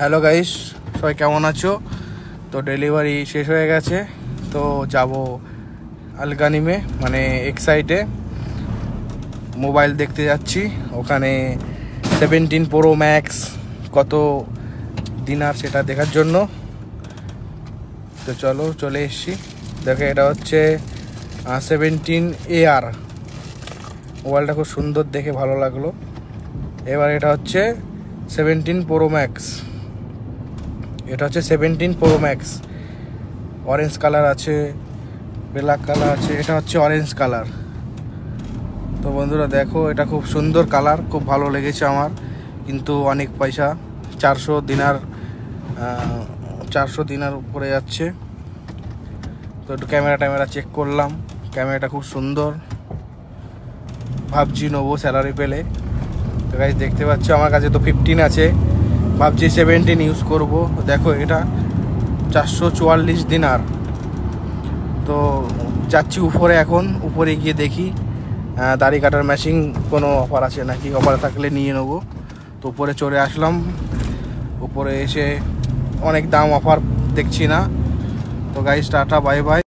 Hello guys, সবাই কেমন আছো? তো ডেলিভারি শেষ হয়ে গেছে, তো যাব আলগানিমে মানে এক্সাইটে মোবাইল দেখতে যাচ্ছি। ওখানে 17 প্রো ম্যাক্স কত দিনার সেটা দেখার জন্য। তো চলে এসছি। দেখো, এটা হচ্ছে 17 AR মোবাইলটা, খুব সুন্দর দেখে ভালো লাগলো। এবার এটা হচ্ছে 17 প্রো ম্যাক্স, এটা হচ্ছে 17 প্রো ম্যাক্স। অরেঞ্জ কালার আছে, ব্ল্যাক কালার আছে, এটা হচ্ছে অরেঞ্জ কালার। তো বন্ধুরা দেখো, এটা খুব সুন্দর কালার, খুব ভালো লেগেছে আমার, কিন্তু অনেক পয়সা, 400 দিনার উপরে যাচ্ছে। তো একটু ক্যামেরা চেক করলাম, ক্যামেরাটা খুব সুন্দর। ভাবছি নেবো স্যালারি পেলে। তো গাইস দেখতে পাচ্ছ আমার কাছে তো 15 আছে, ভাবছি 17 ইউজ করব। দেখো, এটা 444 দিনার। তো যাচ্ছি উপরে, এখন উপরে গিয়ে দেখি দাড়ি কাটার মেশিন কোনো অফার আছে নাকি, অফার থাকলে নিয়ে নেবো। তো উপরে চলে আসলাম, উপরে এসে অনেক দাম, অফার দেখছি না। তো গাইস টাটা, বাই বাই।